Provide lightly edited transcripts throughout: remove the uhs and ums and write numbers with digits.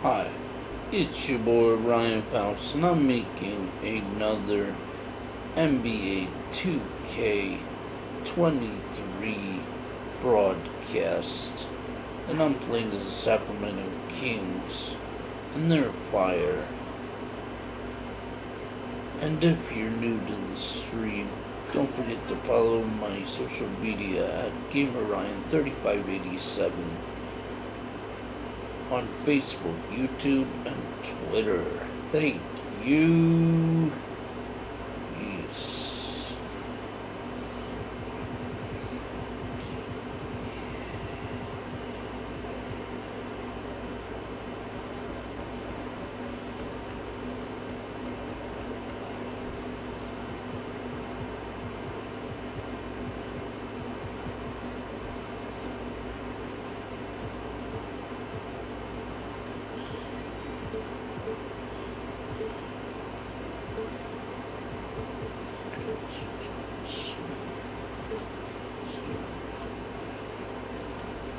Hi, it's your boy Ryan Faust, and I'm making another NBA 2K23 broadcast, and I'm playing as the Sacramento Kings, and they're fire. And if you're new to the stream, don't forget to follow my social media at GamerRyan3587 on Facebook, YouTube, and Twitter. Thank you. Peace.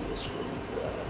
This one's that.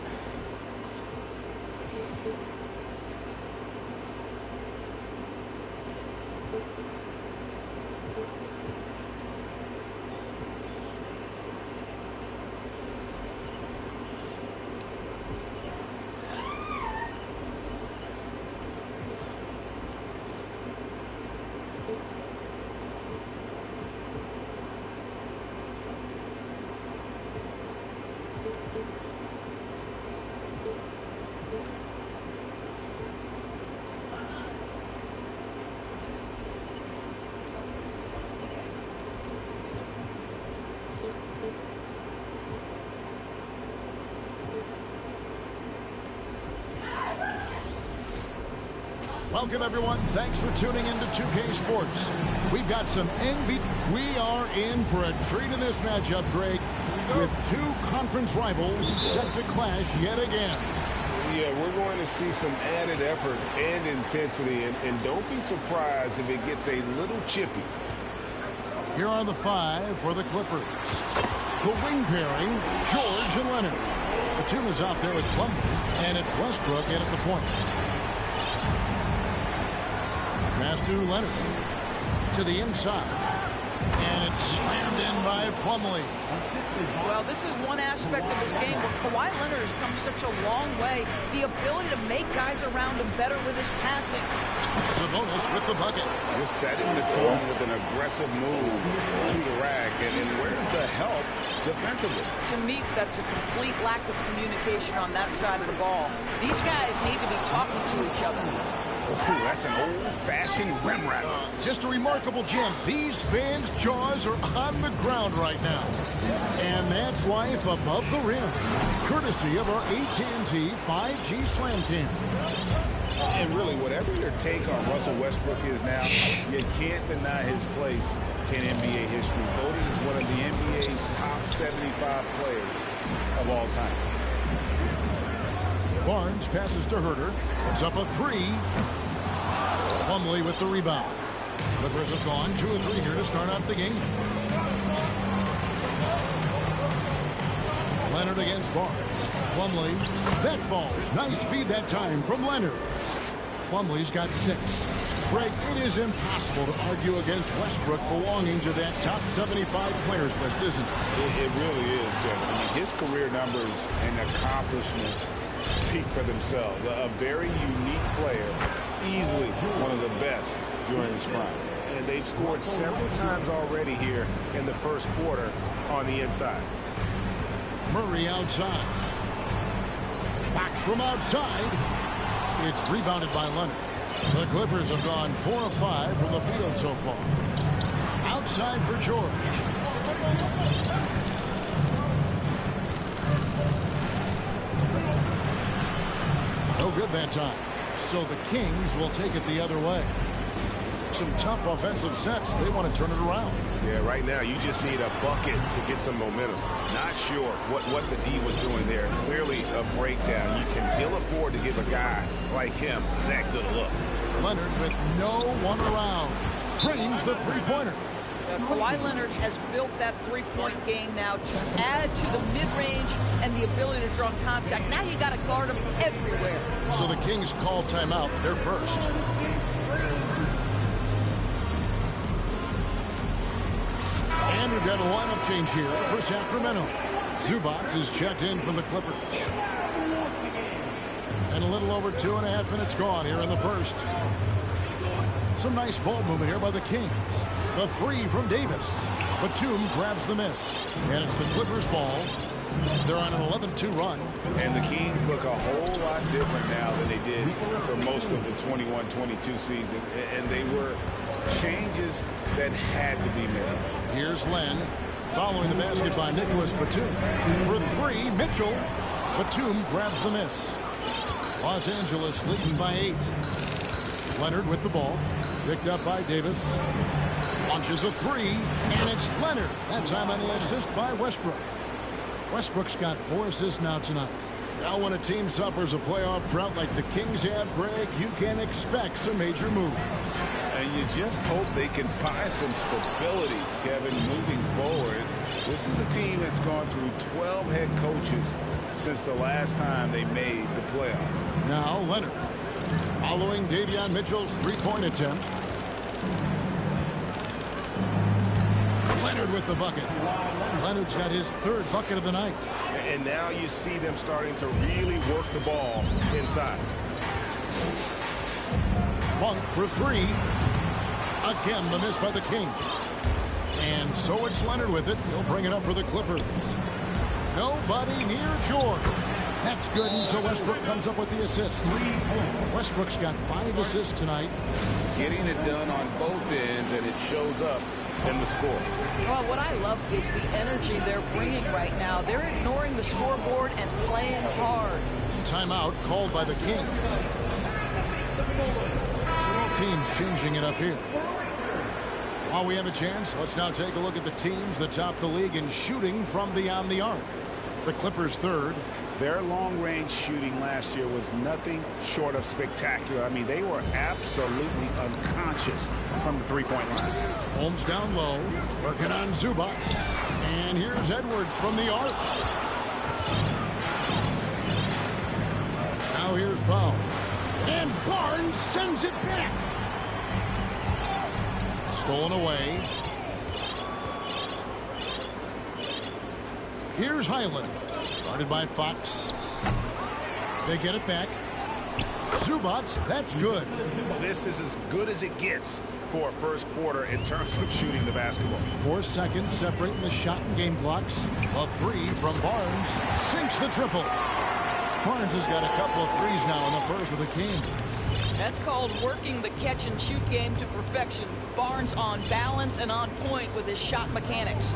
Welcome, everyone. Thanks for tuning into 2K Sports. We've got some NBA. We are in for a treat in this matchup, Greg, with two conference rivals set to clash yet again. Yeah, we're going to see some added effort and intensity, and don't be surprised if it gets a little chippy. Here are the five for the Clippers. The wing pairing, George and Leonard. The team is out there with Plumlee, and it's Westbrook in at the point. Pass to Leonard. To the inside. And it's slammed in by Plumlee. Well, this is one aspect of his game where Kawhi Leonard has come such a long way. The ability to make guys around him better with his passing. Sabonis with the bucket. Just setting the tone with an aggressive move to the rack. And where's the help defensively? To me, that's a complete lack of communication on that side of the ball. These guys need to be talking to each other. Ooh, that's an old-fashioned rim wrap. Just a remarkable gem. These fans' jaws are on the ground right now. And that's life above the rim, courtesy of our AT&T 5G Slam Cam. And really, whatever your take on Russell Westbrook is now, you can't deny his place in NBA history. Voted as one of the NBA's top 75 players of all time. Barnes passes to Herter. It's up a three. Plumlee with the rebound. Clippers have gone 2 of 3 here to start out the game. Leonard against Barnes. Plumlee. That falls. Nice feed that time from Leonard. Plumlee's got 6. Greg, it is impossible to argue against Westbrook belonging to that top 75 players list, isn't it? It really is, Kevin. I mean, his career numbers and accomplishments speak for themselves. A very unique player, easily one of the best during his prime. And they've scored several times already here in the first quarter on the inside. Murray outside. Back from outside. It's rebounded by Leonard. The Clippers have gone 4 of 5 from the field so far. Outside for George. No good that time. So the Kings will take it the other way. Some tough offensive sets. They want to turn it around. Yeah, right now you just need a bucket to get some momentum. Not sure what the D was doing there. Clearly a breakdown. You can ill afford to give a guy like him that good a look. Leonard with no one around. Trains the three-pointer. Kawhi Leonard has built that three-point game now to add to the mid-range and the ability to draw contact. Now you got to guard him everywhere. So the Kings call timeout. They're first. And we've got a lineup change here for Sacramento. Zubac is checked in from the Clippers. And a little over 2.5 minutes gone here in the first. Some nice ball movement here by the Kings. The three from Davis. Batum grabs the miss. And it's the Clippers' ball. They're on an 11-2 run. And the Kings look a whole lot different now than they did for most of the 21-22 season. And they were changes that had to be made. Here's Len. Following the basket by Nicholas Batum. For three, Mitchell. Batum grabs the miss. Los Angeles leading by 8. Leonard with the ball. Picked up by Davis. Launches a three, and it's Leonard. That time on the assist by Westbrook. Westbrook's got 4 assists now tonight. Now when a team suffers a playoff drought like the Kings have, Greg, you can expect some major moves. And you just hope they can find some stability, Kevin, moving forward. This is a team that's gone through 12 head coaches since the last time they made the playoff. Now Leonard. Following Davion Mitchell's three-point attempt. Leonard with the bucket. Leonard's got his 3rd bucket of the night. And now you see them starting to really work the ball inside. Monk for 3. Again, the miss by the Kings. And so it's Leonard with it. He'll bring it up for the Clippers. Nobody near George. That's good, and so Westbrook comes up with the assist. Westbrook's got 5 assists tonight. Getting it done on both ends, and it shows up in the score. Well, what I love is the energy they're bringing right now. They're ignoring the scoreboard and playing hard. Timeout called by the Kings. So all teams changing it up here. While we have a chance, let's now take a look at the teams that top the league in shooting from beyond the arc. The Clippers 3rd. Their long-range shooting last year was nothing short of spectacular. I mean, they were absolutely unconscious from the three-point line. Holmes down low, working on Zubac. And here's Edwards from the arc. Now here's Powell. And Barnes sends it back. Stolen away. Here's Highland. Guarded by Fox. They get it back. Zubac, that's good. This is as good as it gets for a first quarter in terms of shooting the basketball. 4 seconds separating the shot and game clocks. A three from Barnes. Sinks the triple. Barnes has got a couple of threes now in the first with the Kings. That's called working the catch-and-shoot game to perfection. Barnes on balance and on point with his shot mechanics.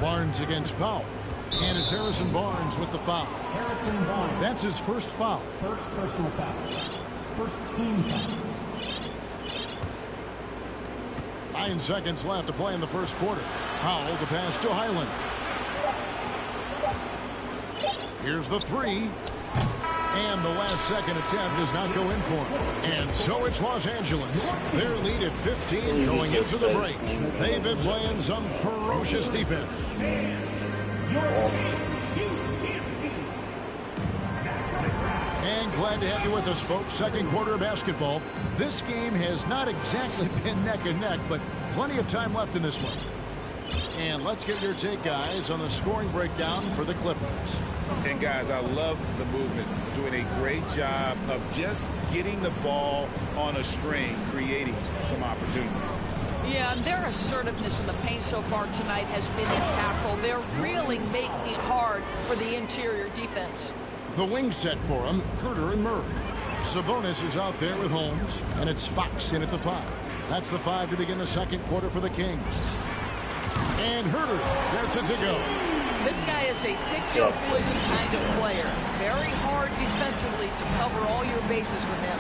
Barnes against Powell. And it's Harrison Barnes with the foul. Harrison Barnes. That's his first foul. First personal foul. First team foul. 9 seconds left to play in the first quarter. Powell the pass to Highland. Here's the three. And the last second attempt does not go in for him. And so it's Los Angeles. Their lead at 15 going into the break. They've been playing some ferocious defense. And glad to have you with us, folks. Second quarter of basketball. This game has not exactly been neck and neck, but plenty of time left in this one. And let's get your take, guys, on the scoring breakdown for the Clippers. And, guys, I love the movement. Doing a great job of just getting the ball on a string, creating some opportunities. Yeah, and their assertiveness in the paint so far tonight has been impactful. They're really making it hard for the interior defense. The wing set for them, Herter and Murray. Sabonis is out there with Holmes, and it's Fox in at the 5. That's the 5 to begin the second quarter for the Kings. And Herter gets it to go. This guy is a pick-your-poison kind of player. Very hard defensively to cover all your bases with him.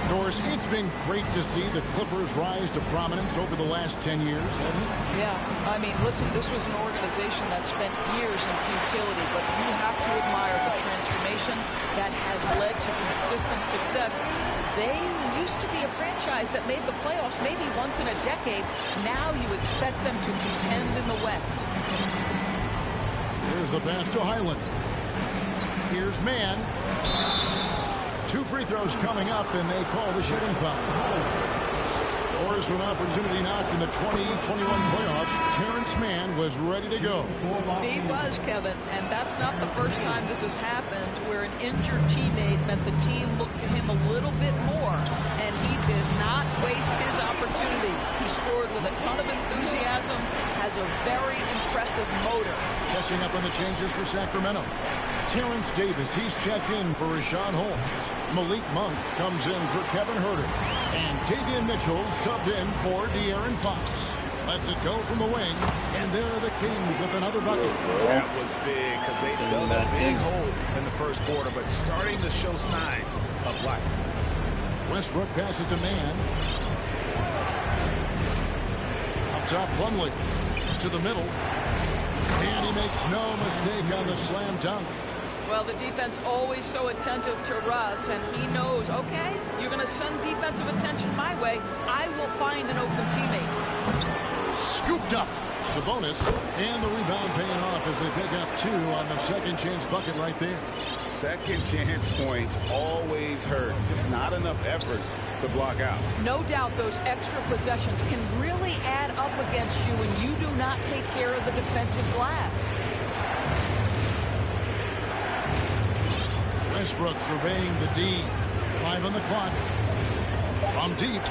Doris, it's been great to see the Clippers rise to prominence over the last 10 years, hasn't it? Yeah, I mean, listen, this was an organization that spent years in futility, but you have to admire the transformation that has led to consistent success. They used to be a franchise that made the playoffs maybe once in a decade. Now you expect them to contend in the West. Here's the pass to Highland. Here's Mann. 2 free throws coming up, and they call the shooting foul. Doors with an opportunity knocked in the 2021 playoffs. Terrence Mann was ready to go. He was, Kevin, and that's not the first time this has happened where an injured teammate meant the team looked to him a little bit more, and he did not waste his opportunity. He scored with a ton of enthusiasm, has a very impressive motor. Catching up on the changes for Sacramento. Terrence Davis, he's checked in for Rashawn Holmes. Malik Monk comes in for Kevin Huerter. And Davian Mitchell subbed in for De'Aaron Fox. Lets it go from the wing. And there are the Kings with another bucket. That was big because they dug a big hole in the first quarter, but starting to show signs of life. Westbrook passes to Mann. Up top, Plumlee. To the middle. And he makes no mistake on the slam dunk. Well, the defense always so attentive to Russ, and he knows, okay, you're going to send defensive attention my way. I will find an open teammate. Scooped up. Sabonis. And the rebound paying off as they pick up 2 on the second chance bucket right there. Second chance points always hurt. Just not enough effort to block out. No doubt those extra possessions can really add up against you when you do not take care of the defensive glass. Westbrook surveying the D. 5 on the clock. From deep.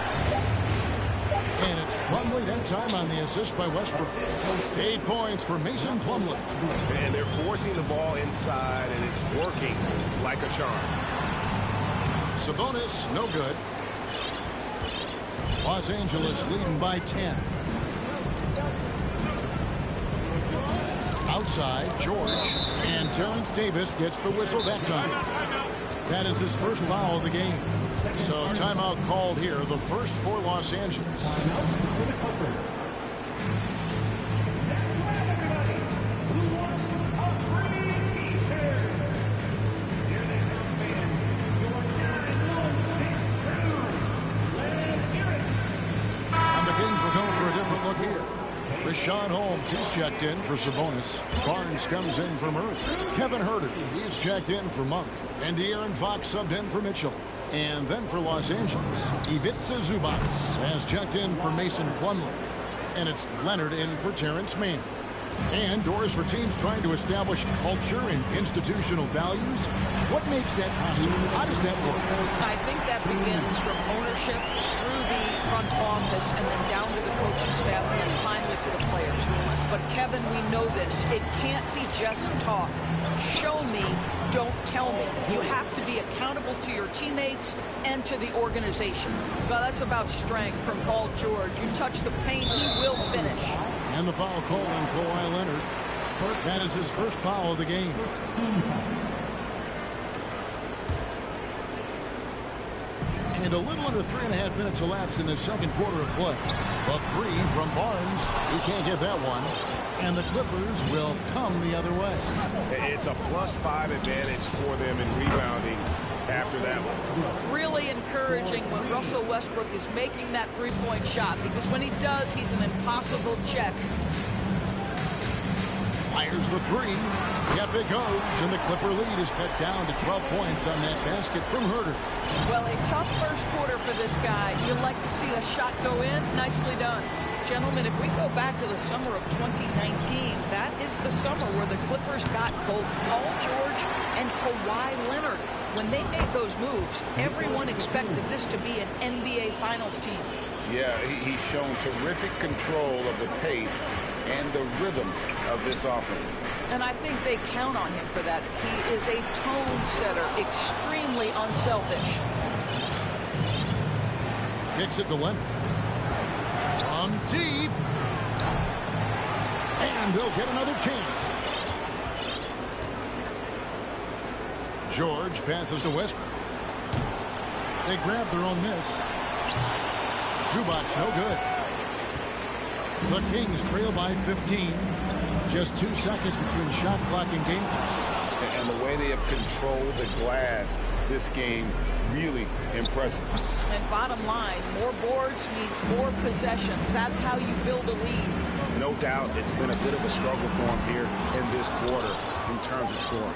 And it's Plumlee that time on the assist by Westbrook. 8 points for Mason Plumlee. And they're forcing the ball inside, and it's working like a charm. Sabonis, no good. Los Angeles leading by 10. Outside, George. And Terrence Davis gets the whistle that time. That is his first foul of the game. So timeout called here, the first for Los Angeles. And the Kings will go for a different look here. Rashawn Holmes, he's checked in for Sabonis. Barnes comes in for Murray. Kevin Huerter, he's checked in for Monk. And De'Aaron Fox subbed in for Mitchell. And then for Los Angeles, Ivica Zubac has checked in for Mason Plumlee. And it's Leonard in for Terrence Mann. And doors for teams trying to establish culture and institutional values. What makes that possible? How does that work? I think that begins from ownership through the front office and then down to the coaching staff and then finally to the players. But Kevin, we know this. It can't be just talk. Show me, don't tell me. You have to be accountable to your teammates and to the organization. Well, that's about strength from Paul George. You touch the paint, he will finish. And the foul call on Kawhi Leonard. That is his first foul of the game. And a little under 3.5 minutes elapsed in the second quarter of play. The 3 from Barnes. He can't get that one. And the Clippers will come the other way. It's a +5 advantage for them in rebounding after that one. Really encouraging when Russell Westbrook is making that three-point shot, because when he does, he's an impossible check. Fires the 3. Yep, it goes. And the Clipper lead is cut down to 12 points on that basket from Huerter. Well, a tough first quarter for this guy. You'd like to see the shot go in. Nicely done. Gentlemen, if we go back to the summer of 2019, that is the summer where the Clippers got both Paul George and Kawhi Leonard. When they made those moves, everyone expected this to be an NBA Finals team. Yeah, he's shown terrific control of the pace and the rhythm of this offense. And I think they count on him for that. He is a tone setter, extremely unselfish. Kicks it to Leonard. From deep. And they'll get another chance. George passes to Westbrook. They grab their own miss. Zubac no good. The Kings trail by 15. Just 2 seconds between shot clock and game clock. And the way they have controlled the glass this game, really impressive. And bottom line, more boards means more possessions. That's how you build a lead. No doubt it's been a bit of a struggle for him here in this quarter in terms of scoring.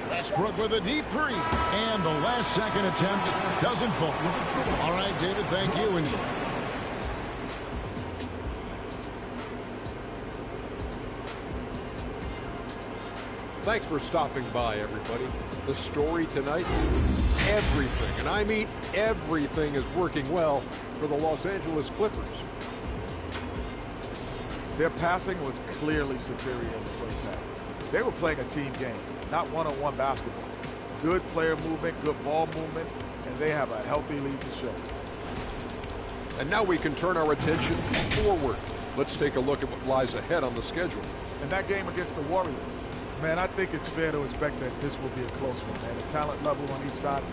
Westbrook with a deep three. And the last second attempt doesn't fall. All right, David, thank you. And thanks for stopping by, everybody. The story tonight, everything, and I mean everything, is working well for the Los Angeles Clippers. Their passing was clearly superior in the first half. They were playing a team game, not one-on-one basketball. Good player movement, good ball movement, and they have a healthy lead to show. And now we can turn our attention forward. Let's take a look at what lies ahead on the schedule. In that game against the Warriors, man, I think it's fair to expect that this will be a close one, man. The talent level on each side.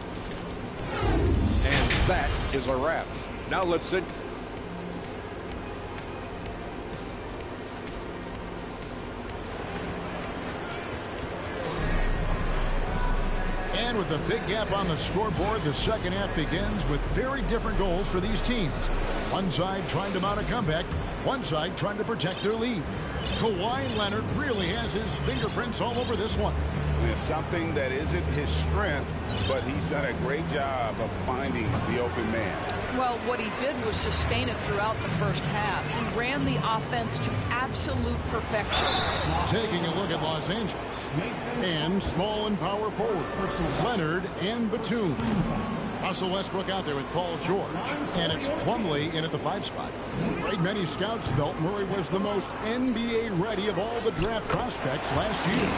And that is a wrap. Now let's see. And with a big gap on the scoreboard, the second half begins with very different goals for these teams. One side trying to mount a comeback, one side trying to protect their lead. Kawhi Leonard really has his fingerprints all over this one. There's something that isn't his strength, but he's done a great job of finding the open man. Well, what he did was sustain it throughout the first half. He ran the offense to absolute perfection. Taking a look at Los Angeles. And small and power forward. Leonard and Batum. Russell Westbrook out there with Paul George. And it's Plumlee in at the 5 spot. Right, many scouts felt Murray was the most NBA ready of all the draft prospects last year.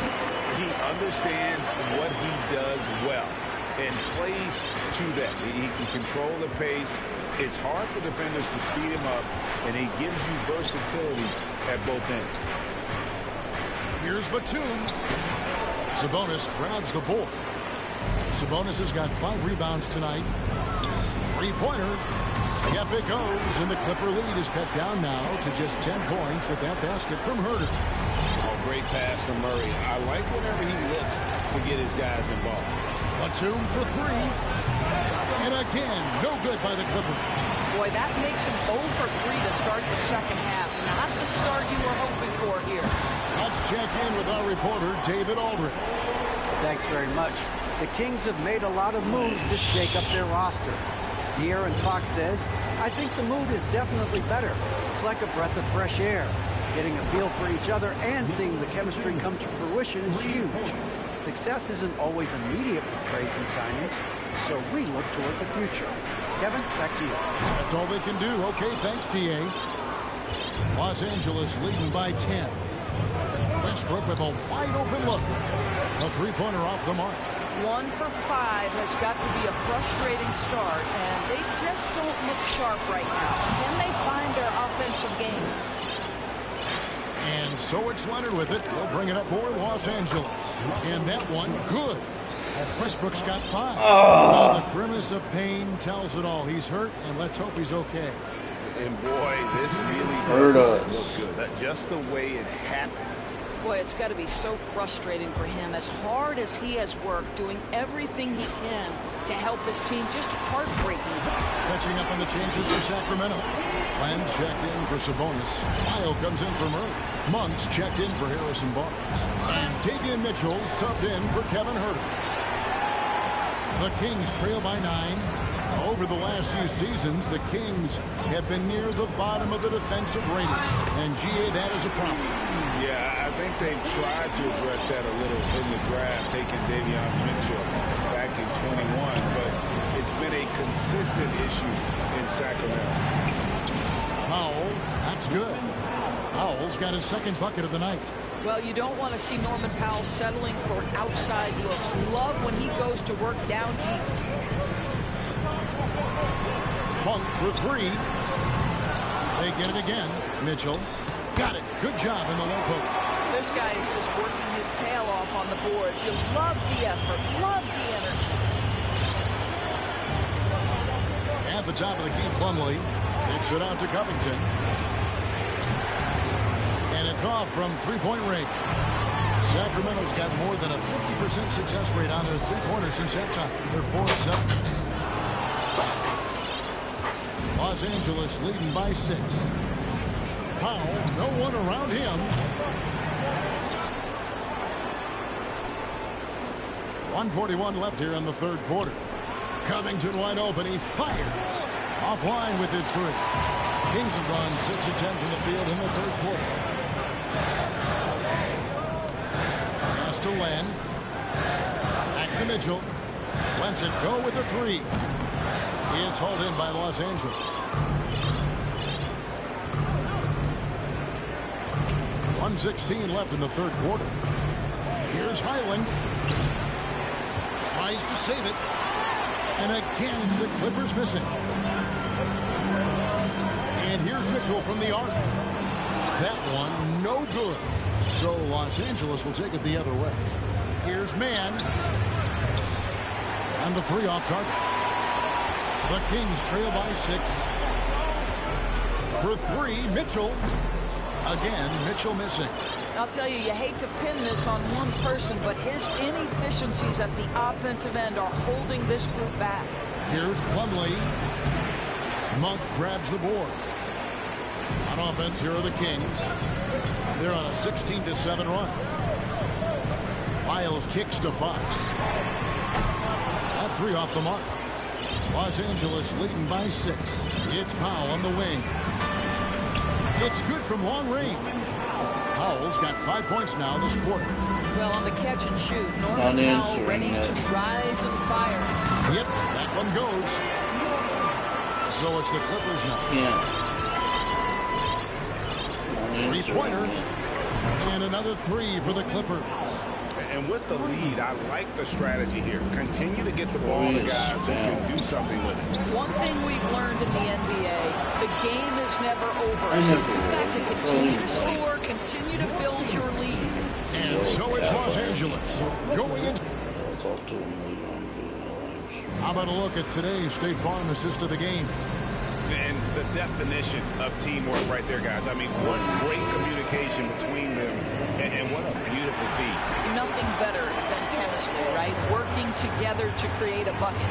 He understands what he does well and plays to that. He can control the pace. It's hard for defenders to speed him up, and he gives you versatility at both ends. Here's Batum. Sabonis grabs the board. Sabonis has got 5 rebounds tonight. 3-pointer. Yep, it goes, and the Clipper lead is cut down now to just 10 points with that basket from Herter. Oh, great pass from Murray. I like whenever he looks to get his guys involved. Batum for 3. And again, no good by the Clippers. Boy, that makes him 0 for 3 to start the second half. Not the start you were hoping for here. Let's check in with our reporter, David Aldridge. Thanks very much. The Kings have made a lot of moves to shake up their roster. De'Aaron Fox says, I think the mood is definitely better. It's like a breath of fresh air. Getting a feel for each other and seeing the chemistry come to fruition is huge. Success isn't always immediate with trades and signings, so we look toward the future. Kevin, back to you. That's all they can do. Okay, thanks, D.A. Los Angeles leading by 10. Westbrook with a wide-open look. A 3-pointer off the mark. 1 for 5 has got to be a frustrating start, and they just don't look sharp right now. Can they find their offensive game? And so it's Leonard with it. They'll bring it up for Los Angeles. And that one, good. Westbrook's got 5. Oh, the grimace of pain tells it all. He's hurt, and let's hope he's okay. And boy, this really Hurt doesn't us. look good. Just the way it happened. Boy, it's got to be so frustrating for him. As hard as he has worked, doing everything he can to help his team, just heartbreaking. Catching up on the changes for Sacramento. Lenz checked in for Sabonis. Lyle comes in for Murray. Monks checked in for Harrison Barnes. And Davion Mitchell subbed in for Kevin Herter. The Kings trail by 9. Over the last few seasons, the Kings have been near the bottom of the defensive rating. And, GA, that is a problem. Yeah, I think they've tried to address that a little in the draft, taking Davion Mitchell back in 21, but it's been a consistent issue in Sacramento. Powell, that's good. Powell's got his second bucket of the night. Well, you don't want to see Norman Powell settling for outside looks. Love when he goes to work down deep. Monk for 3. They get it again. Mitchell got it. Good job in the low post. This guy is just working his tail off on the boards. You love the effort, love the energy. At the top of the key, Plumlee kicks it out to Covington. And it's off from three-point range. Sacramento's got more than a 50% success rate on their three-pointers since halftime. They're 4-7. Los Angeles leading by 6. Powell, no one around him. 1:41 left here in the third quarter. Covington wide open. He fires. Offline with his three. Kings have gone 6 of 10 from the field in the third quarter. Pass to Len. Back to Mitchell. Lets it go with a three. It's hauled in by Los Angeles. 1:16 left in the third quarter. Here's Highland. Tries to save it. And again, it's the Clippers missing. And here's Mitchell from the arc. That one, no good. So Los Angeles will take it the other way. Here's Mann. And the three off target. The Kings trail by 6. For three, Mitchell. Again, Mitchell missing. I'll tell you, you hate to pin this on one person, but his inefficiencies at the offensive end are holding this group back. Here's Plumlee. Monk grabs the board. On offense, here are the Kings. They're on a 16-7 run. Miles kicks to Fox. That three off the mark. Los Angeles leading by 6. It's Powell on the wing. It's good from long range. Powell's got 5 points now this quarter. Well, on the catch and shoot, Norman Powell ready to rise and fire. Yep, that one goes. So it's the Clippers now. Three-pointer. And another three for the Clippers. And with the lead, I like the strategy here. Continue to get the ball to guys who can do something with it. One thing we've learned in the NBA, the game is never over. So you've got to continue to score, continue to build your lead. And so it's Los Angeles going in. How about a look at today's State Farm assist of the game? And the definition of teamwork right there, guys. I mean, what great communication between them, and what a beautiful feat. Nothing better than chemistry, right? Working together to create a bucket.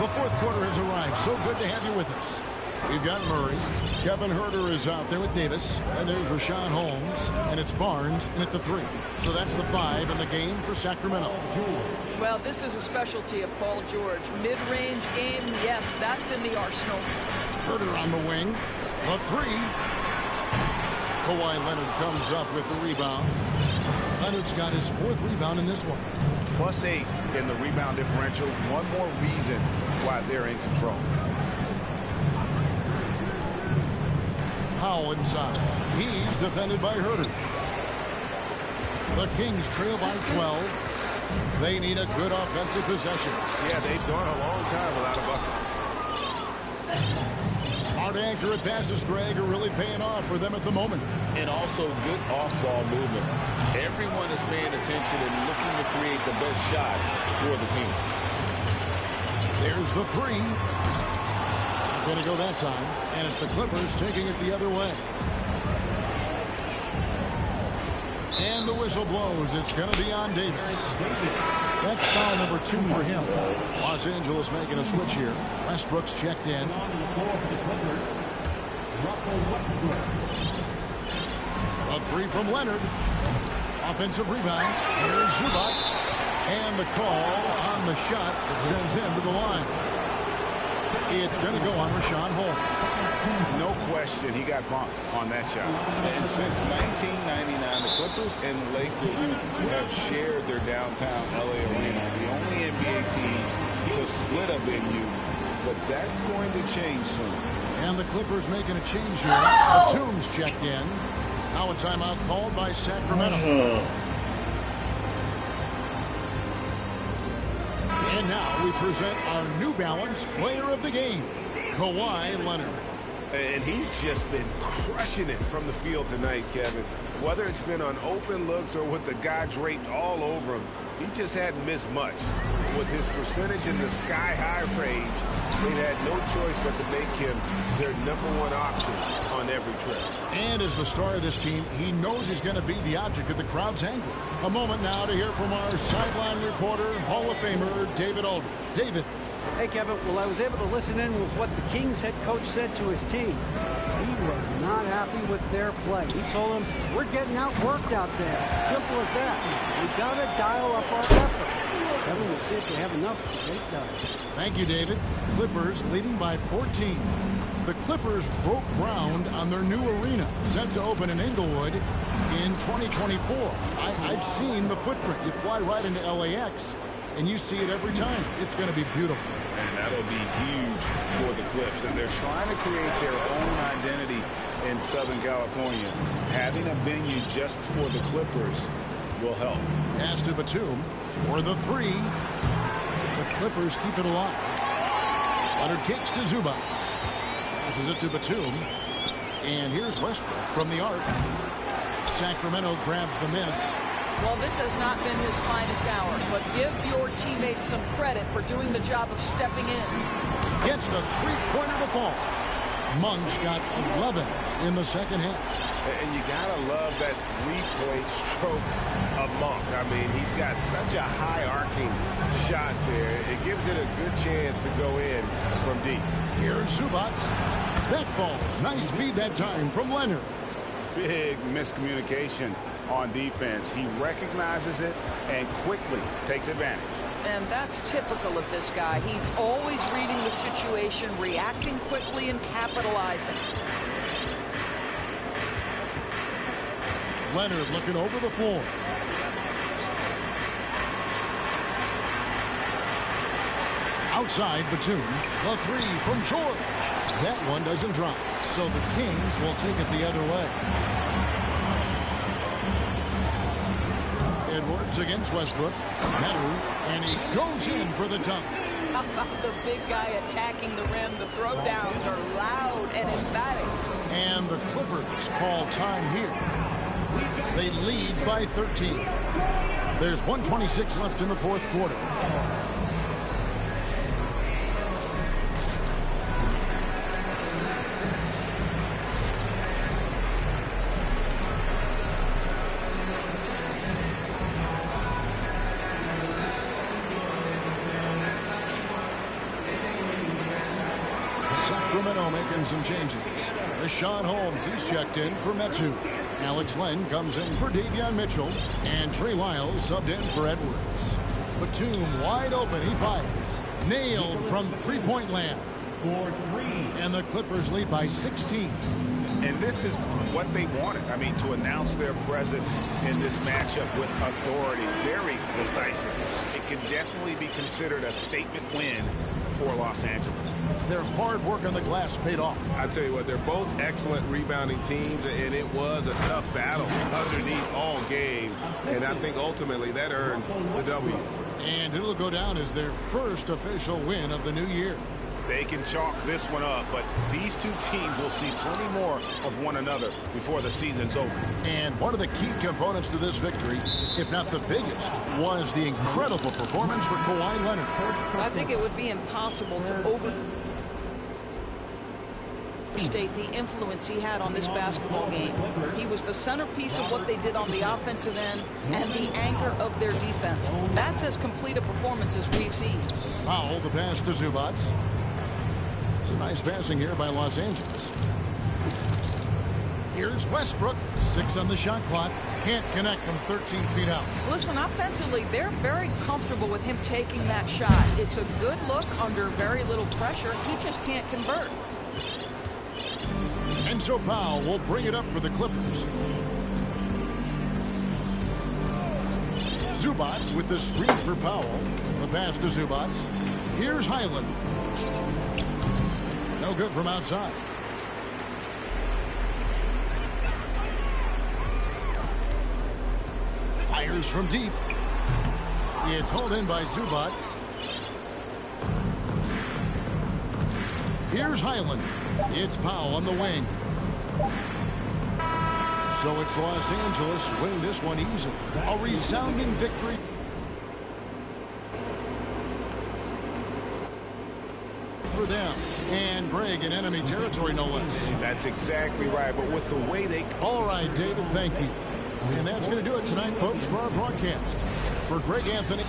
The fourth quarter has arrived. So good to have you with us. We've got Murray. Kevin Huerter is out there with Davis. And there's Rashawn Holmes. And it's Barnes in at the 3. So that's the 5 in the game for Sacramento. Well, this is a specialty of Paul George. Mid-range game, yes, that's in the arsenal. Huerter on the wing. The 3. Kawhi Leonard comes up with the rebound. Leonard's got his 4th rebound in this one. +8 in the rebound differential. One more reason why they're in control. Powell inside. He's defended by Huerter. The Kings trail by 12. They need a good offensive possession. Yeah, they've gone a long time without a bucket. Smart accurate passes, Greg, are really paying off for them at the moment. And also good off-ball movement. Everyone is paying attention and looking to create the best shot for the team. There's the 3. Not going to go that time. And it's the Clippers taking it the other way. And the whistle blows. It's going to be on Davis. That's foul number 2 for him. Los Angeles making a switch here. Westbrook's checked in. A 3 from Leonard. Offensive rebound. Here's Zubac. And the call on the shot that sends him to the line. It's going to go on Rashawn Holmes. No question, he got bumped on that shot. And since 1999, the Clippers and Lakers have shared their downtown LA arena. The only NBA team to split a venue, but that's going to change soon. And the Clippers making a change here. Batum's checked in. Now a timeout called by Sacramento. And now we present our New Balance player of the game, Kawhi Leonard. And he's just been crushing it from the field tonight, Kevin. Whether it's been on open looks or with the guy draped all over him, he just hadn't missed much. With his percentage in the sky-high range, they've had no choice but to make him their #1 option on every trip. And as the star of this team, he knows he's going to be the object of the crowd's anger. A moment now to hear from our sideline reporter, Hall of Famer David Aldridge. David. Hey, Kevin. Well, I was able to listen in with what the Kings head coach said to his team. He was not happy with their play. He told them, we're getting outworked out there. Simple as that. We got to dial up our effort. Kevin, we'll see if they have enough to get it done. Thank you, David. Clippers leading by 14. The Clippers broke ground on their new arena, set to open in Inglewood in 2024. I've seen the footprint. You fly right into LAX, and you see it every time. It's going to be beautiful. And that'll be huge for the Clips. And they're trying to create their own identity in Southern California. Having a venue just for the Clippers will help. Pass to Batum for the three. The Clippers keep it alive. Leonard kicks to Zubats. Passes it to Batum. And here's Westbrook from the arc. Sacramento grabs the miss. Well, this has not been his finest hour, but give your teammates some credit for doing the job of stepping in. Gets the three-pointer to fall. Monk's got 11 in the second half. And you got to love that three-point stroke of Monk. I mean, he's got such a high-arcing shot there. It gives it a good chance to go in from deep. Here's Zubats. That falls. Nice feed that time from Leonard. Big miscommunication on defense. He recognizes it and quickly takes advantage. And that's typical of this guy. He's always reading the situation, reacting quickly, and capitalizing. Leonard looking over the floor. Outside Batum. The three from George. That one doesn't drop. So the Kings will take it the other way. Edwards against Westbrook. Meadow, and he goes in for the dunk. How about the big guy attacking the rim? The throwdowns are loud and emphatic. And the Clippers call time here. They lead by 13. There's 1:26 left in the fourth quarter. Sacramento making some changes. Rashawn Holmes, he's checked in for Metu. Alex Len comes in for Davion Mitchell. And Trey Lyles subbed in for Edwards. Batum wide open, he fires. Nailed from three-point land. And the Clippers lead by 16. And this is what they wanted. I mean, to announce their presence in this matchup with authority. Very decisive. It can definitely be considered a statement win for Los Angeles. Their hard work on the glass paid off. I tell you what, they're both excellent rebounding teams, and it was a tough battle underneath all game. And I think ultimately that earned the W. And it'll go down as their first official win of the new year. They can chalk this one up, but these two teams will see plenty more of one another before the season's over. And one of the key components to this victory, if not the biggest, was the incredible performance for Kawhi Leonard. I think it would be impossible to overstate the influence he had on this basketball game. He was the centerpiece of what they did on the offensive end and the anchor of their defense. That's as complete a performance as we've seen. Powell, the pass to Zubats. It's a nice passing here by Los Angeles. Here's Westbrook. 6 on the shot clock. Can't connect from 13 feet out. Listen, offensively, they're very comfortable with him taking that shot. It's a good look under very little pressure. He just can't convert. And so Powell will bring it up for the Clippers. Zubats with the screen for Powell. The pass to Zubats. Here's Highland. No good from outside. Fires from deep. It's hauled in by Zubats. Here's Highland. It's Powell on the wing. So it's Los Angeles winning this one easily. A resounding victory. For them. And Greg in enemy territory, no less. That's exactly right. But with the way they... All right, David, thank you. And that's going to do it tonight, folks, for our broadcast. For Greg Anthony.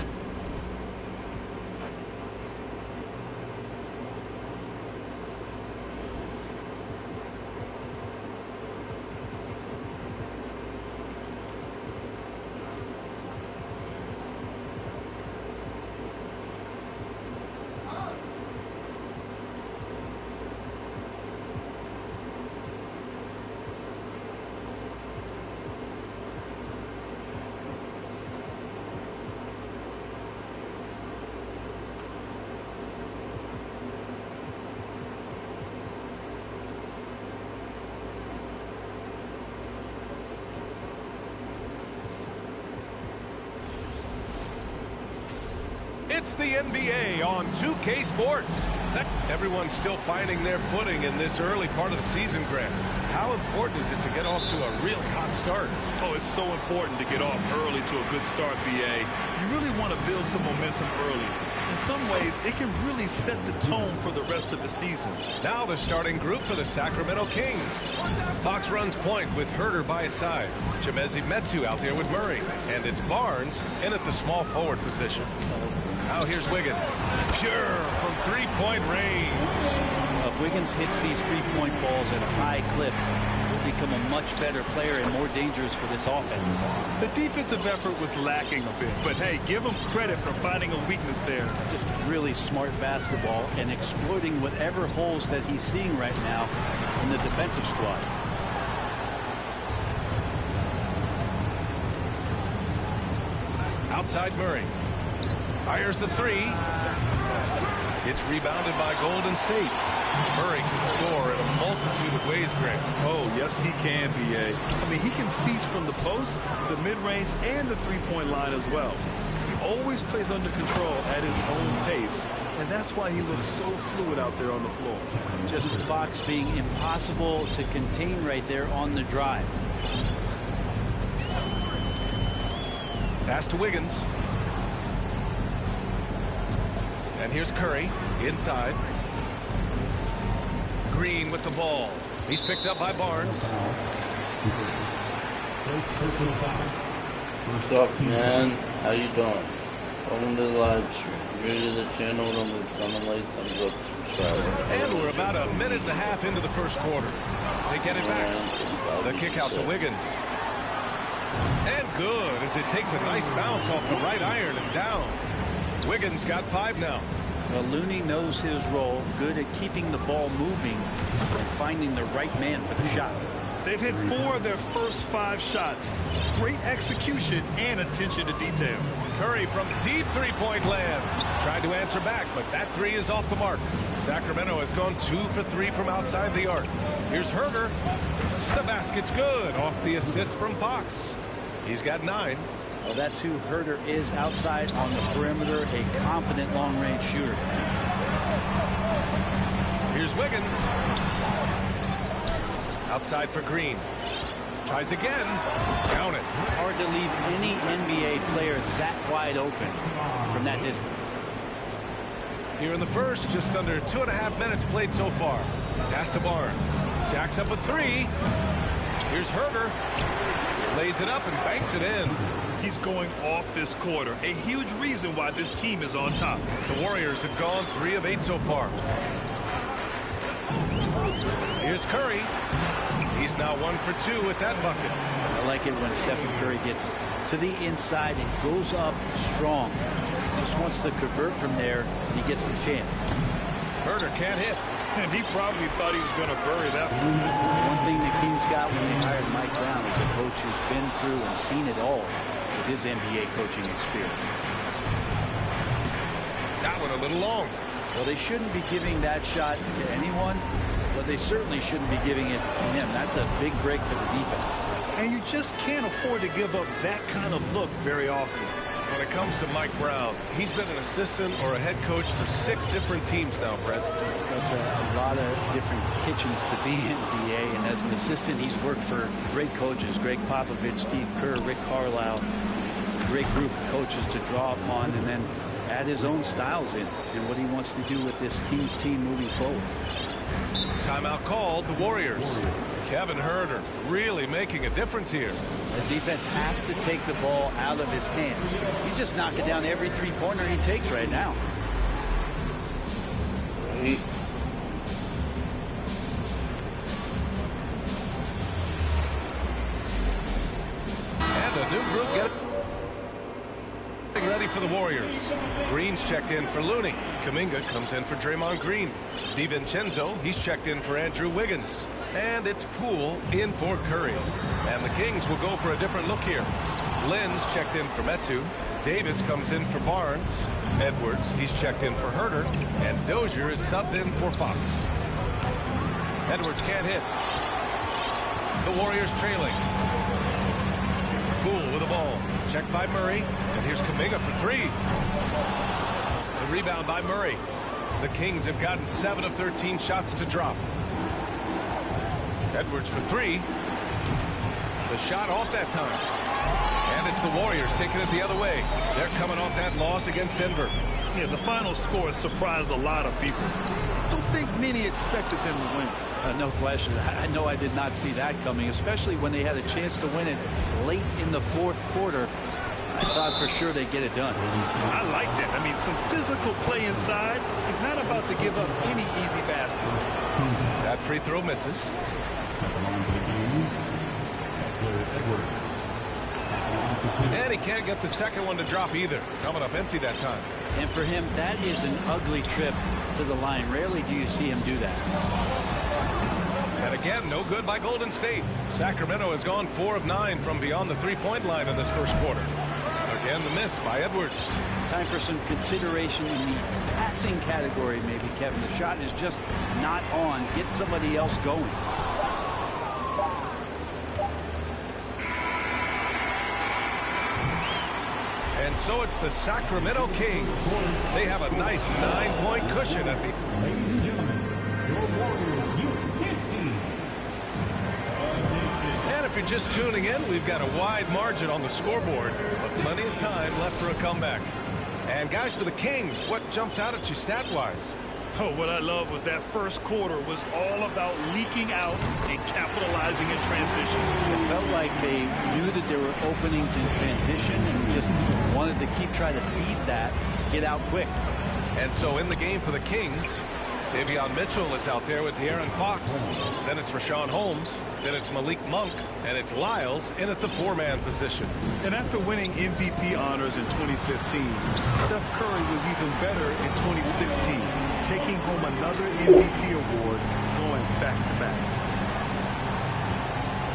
It's the NBA on 2K Sports. Everyone's still finding their footing in this early part of the season, Grant. How important is it to get off to a really hot start? Oh, it's so important to get off early to a good start, BA. You really want to build some momentum early. In some ways, it can really set the tone for the rest of the season. Now the starting group for the Sacramento Kings. Fox runs point with Herter by his side. Chimezie Metu out there with Murray. And it's Barnes in at the small forward position. Now here's Wiggins. Pure from three-point range. If Wiggins hits these three-point balls at a high clip, he'll become a much better player and more dangerous for this offense. The defensive effort was lacking a bit, but hey, give him credit for finding a weakness there. Just really smart basketball and exploiting whatever holes that he's seeing right now in the defensive squad. Outside Murray. Fires the three. It's rebounded by Golden State. Murray can score in a multitude of ways, Greg. Oh, yes, he can, B.A. I mean, he can feast from the post, the mid-range, and the three-point line as well. He always plays under control at his own pace, and that's why he looks so fluid out there on the floor. Just Fox being impossible to contain right there on the drive. Pass to Wiggins. And here's Curry inside. Green with the ball. He's picked up by Barnes. What's up, man? How you doing? Welcome to the live stream. If you're new to the channel, don't leave a like, thumbs up, subscribe. And we're about a minute and a half into the first quarter. They get it back. The kick out to Wiggins. And good, as it takes a nice bounce off the right iron and down. Wiggins got 5 now. Well, Looney knows his role, good at keeping the ball moving and finding the right man for the shot. They've hit 4 of their first 5 shots. Great execution and attention to detail. Curry from deep three-point land. Tried to answer back, but that 3 is off the mark. Sacramento has gone 2 for 3 from outside the arc. Here's Herter. The basket's good off the assist from Fox. He's got 9. Well, that's who Herter is outside on the perimeter, a confident long-range shooter. Here's Wiggins. Outside for Green. Tries again. Count it. Hard to leave any NBA player that wide open from that distance. Here in the first, just under 2.5 minutes played so far. Pass to Barnes. Jacks up a 3. Here's Herter. Lays it up and banks it in. He's going off this quarter. A huge reason why this team is on top. The Warriors have gone 3 of 8 so far. Here's Curry. He's now 1 for 2 with that bucket. I like it when Stephen Curry gets to the inside and goes up strong. Just wants to convert from there, and he gets the chance. Herter can't hit. And he probably thought he was going to bury that one. One thing the Kings got when they hired Mike Brown is a coach who's been through and seen it all with his NBA coaching experience. That one a little long. Well, they shouldn't be giving that shot to anyone, but they certainly shouldn't be giving it to him. That's a big break for the defense. And you just can't afford to give up that kind of look very often. when it comes to Mike Brown, he's been an assistant or a head coach for 6 different teams now, Brett. That's a lot of different kitchens to be in, BA. And as an assistant, he's worked for great coaches, Greg Popovich, Steve Kerr, Rick Carlisle. Great group of coaches to draw upon and then add his own styles in and what he wants to do with this Kings team moving forward. Timeout called, the Warriors. Kevin Huerter really making a difference here. The defense has to take the ball out of his hands. He's just knocking down every three-pointer he takes right now. And a new group getting ready for the Warriors. Green's checked in for Looney. Kuminga comes in for Draymond Green. DiVincenzo, he's checked in for Andrew Wiggins. And it's Poole in for Curry. And the Kings will go for a different look here. Lynn's checked in for Metu. Davis comes in for Barnes. Edwards, he's checked in for Huerter. And Dozier is subbed in for Fox. Edwards can't hit. The Warriors trailing. Poole with the ball. Checked by Murray. And here's Kuminga for 3. The rebound by Murray. The Kings have gotten 7 of 13 shots to drop. Edwards for 3. The shot off that time. And it's the Warriors taking it the other way. They're coming off that loss against Denver. Yeah, the final score surprised a lot of people. I don't think many expected them to win. No question. I know I did not see that coming, especially when they had a chance to win it late in the fourth quarter. I thought for sure they'd get it done. I like that. I mean, some physical play inside. He's not about to give up any easy baskets. That free throw misses. And he can't get the second one to drop either. Coming up empty that time. And for him, that is an ugly trip to the line. Rarely do you see him do that. And again, no good by Golden State. Sacramento has gone 4 of 9 from beyond the three-point line in this first quarter. Again, the miss by Edwards. Time for some consideration in the passing category, maybe, Kevin. The shot is just not on. Get somebody else going. And so it's the Sacramento Kings. They have a nice 9-point cushion at the... Ladies and gentlemen, your Warriors Youth team. And if you're just tuning in, we've got a wide margin on the scoreboard, but plenty of time left for a comeback. And guys, for the Kings, what jumps out at you stat-wise? Oh, what I love was that first quarter was all about leaking out and capitalizing in transition. It felt like they knew that there were openings in transition and just wanted to keep trying to feed that, get out quick. And so in the game for the Kings, Davion Mitchell is out there with De'Aaron Fox. Then it's Rashawn Holmes. Then it's Malik Monk. And it's Lyles in at the 4-man position. And after winning MVP honors in 2015, Steph Curry was even better in 2016, taking home another MVP award, going back-to-back.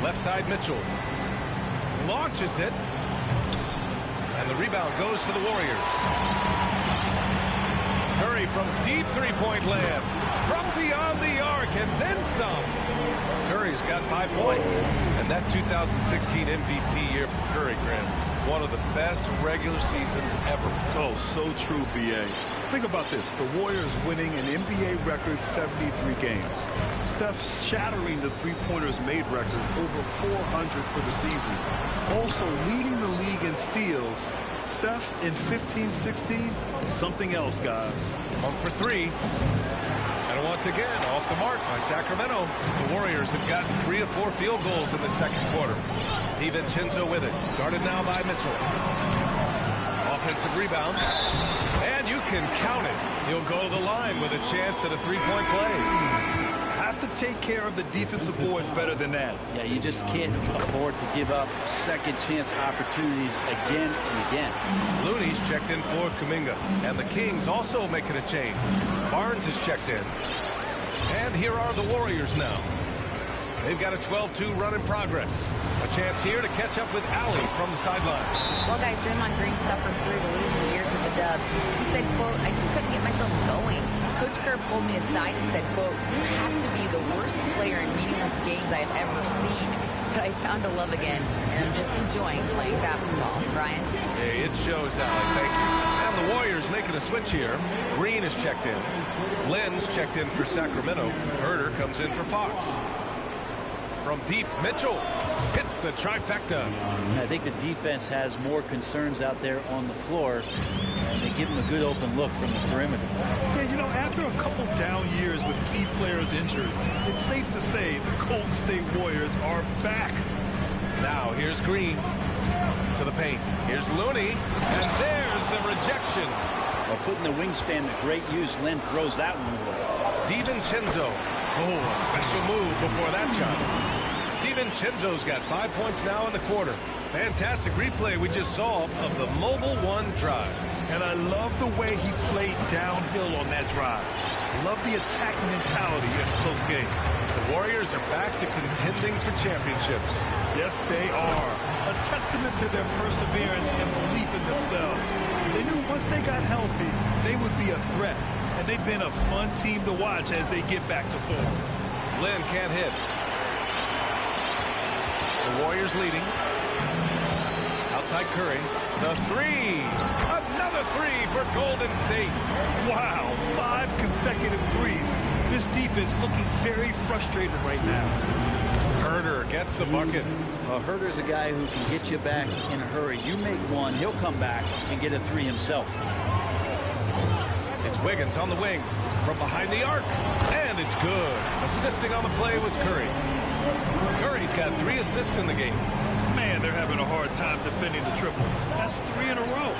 Left side Mitchell. Launches it. And the rebound goes to the Warriors. Curry from deep three-point land. From beyond the arc and then some. Curry's got 5 points. And that 2016 MVP year for Curry, Graham, one of the best regular seasons ever. Oh, so true, B.A. Think about this. The Warriors winning an NBA record 73 games. Steph shattering the three-pointers made record, over 400 for the season. Also leading the league in steals. Steph in 15-16, something else, guys. 1 for 3. And once again, off the mark by Sacramento. The Warriors have gotten 3 of 4 field goals in the second quarter. DiVincenzo with it. Guarded now by Mitchell. Offensive rebound. And you can count it. He'll go to the line with a chance at a three-point play. Have to take care of the defensive boards better than that. Yeah, you just can't afford to give up second chance opportunities again and again. Looney's checked in for Kuminga. And the Kings also making a change. Barnes is checked in. And here are the Warriors now. They've got a 12-2 run in progress. A chance here to catch up with Allie from the sideline. Well, guys, Draymond Green suffered through the losing years with the Dubs. He said, quote, I just couldn't get myself going. Coach Kerr pulled me aside and said, quote, you have to be the worst player in meaningless games I have ever seen. but I found a love again, and I'm just enjoying playing basketball. Brian? Hey, it shows, Allie. Thank you. And the Warriors making a switch here. Green is checked in. Lynn's checked in for Sacramento. Herder comes in for Fox. From deep, Mitchell hits the trifecta. I think the defense has more concerns out there on the floor, and they give him a good open look from the perimeter. Yeah, you know, after a couple down years with key players injured, it's safe to say the Golden State Warriors are back. Now here's Green to the paint. Here's Looney, and there's the rejection. While putting the wingspan to great use, Lynn throws that one away. DiVincenzo. Oh, a special move before that shot. DiVincenzo's got 5 points now in the quarter. Fantastic replay we just saw of the mobile one drive. And I love the way he played downhill on that drive. Love the attacking mentality in a close game. The Warriors are back to contending for championships. Yes, they are. A testament to their perseverance and belief in themselves. They knew once they got healthy, they would be a threat. And they've been a fun team to watch as they get back to form. Lynn can't hit. The Warriors leading. Outside Curry. The three. Another three for Golden State. Wow, 5 consecutive threes. This defense looking very frustrated right now. Herder gets the bucket. Well, Herder's a guy who can get you back in a hurry. You make one, he'll come back and get a three himself. It's Wiggins on the wing from behind the arc, and it's good. Assisting on the play was Curry. Curry's got 3 assists in the game. Man, they're having a hard time defending the triple. That's 3 in a row.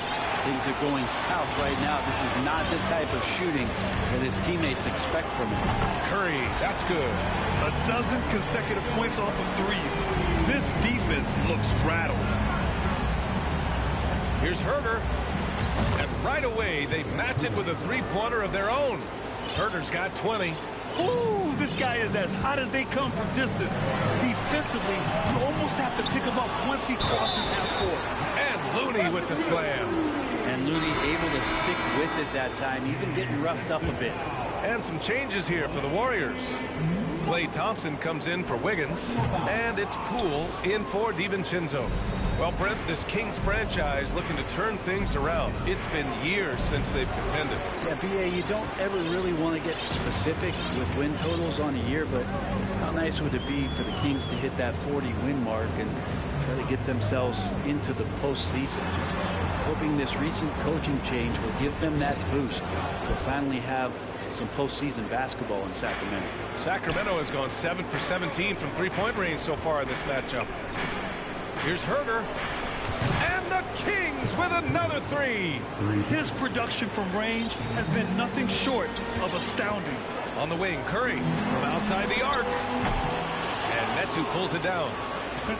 Things are going south right now. This is not the type of shooting that his teammates expect from him. Curry, that's good. 12 consecutive points off of threes. This defense looks rattled. Here's Herder. And right away, they match it with a three-pointer of their own. Herder's got 20. Ooh, this guy is as hot as they come from distance. Defensively, you almost have to pick him up once he crosses half court. And Looney with the slam. And Looney able to stick with it that time, even getting roughed up a bit. And some changes here for the Warriors. Klay Thompson comes in for Wiggins, and it's Poole in for DiVincenzo. Well, Brent, this Kings franchise looking to turn things around. It's been years since they've contended. Yeah, BA, you don't ever really want to get specific with win totals on a year, but how nice would it be for the Kings to hit that 40-win mark and try to get themselves into the postseason? Just hoping this recent coaching change will give them that boost to finally have some postseason basketball in Sacramento. Sacramento has gone 7 for 17 from three-point range so far in this matchup. Here's Herder. And the Kings with another three. His production from range has been nothing short of astounding. On the wing, Curry from outside the arc. And Metu pulls it down.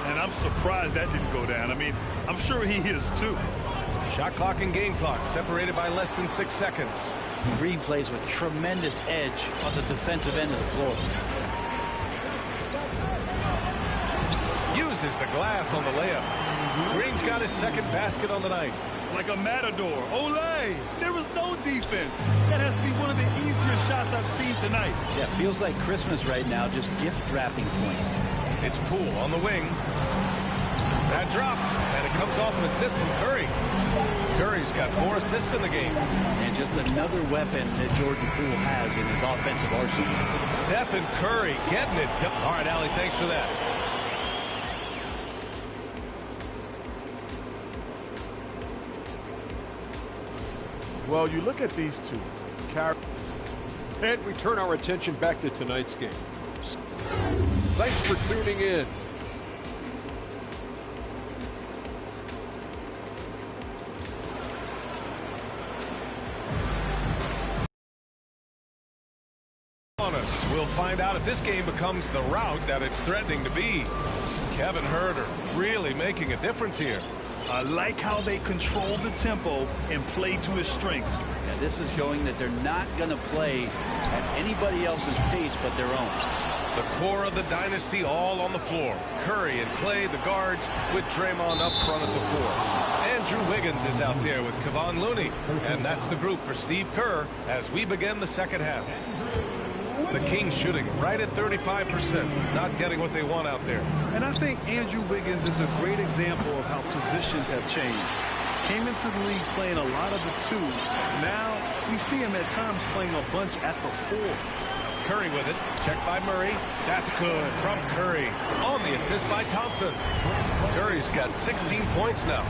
And I'm surprised that didn't go down. I mean, I'm sure he is too. Shot clock and game clock separated by less than 6 seconds. Green plays with tremendous edge on the defensive end of the floor. Uses the glass on the layup. Green's got his second basket on the night. Like a matador. Olé! There was no defense. That has to be one of the easier shots I've seen tonight. Yeah, feels like Christmas right now, just gift wrapping points. It's Poole on the wing. That drops, and it comes off an assist from Curry. Curry's got 4 assists in the game. And just another weapon that Jordan Poole has in his offensive arsenal. Stephen Curry getting it done. All right, Allie, thanks for that. Well, you look at these two. And we turn our attention back to tonight's game. Thanks for tuning in. On us, we'll find out if this game becomes the route that it's threatening to be. Kevin Herder really making a difference here. I like how they control the tempo and play to his strengths. Yeah, this is showing that they're not going to play at anybody else's pace but their own. The core of the dynasty all on the floor. Curry and Klay, the guards, with Draymond up front at the 4. Andrew Wiggins is out there with Kevon Looney. And that's the group for Steve Kerr as we begin the second half. The Kings shooting right at 35%, not getting what they want out there. And I think Andrew Wiggins is a great example of how positions have changed. Came into the league playing a lot of the 2. Now we see him at times playing a bunch at the 4. Curry with it. Checked by Murray. That's good from Curry. On the assist by Thompson. Curry's got 16 points now.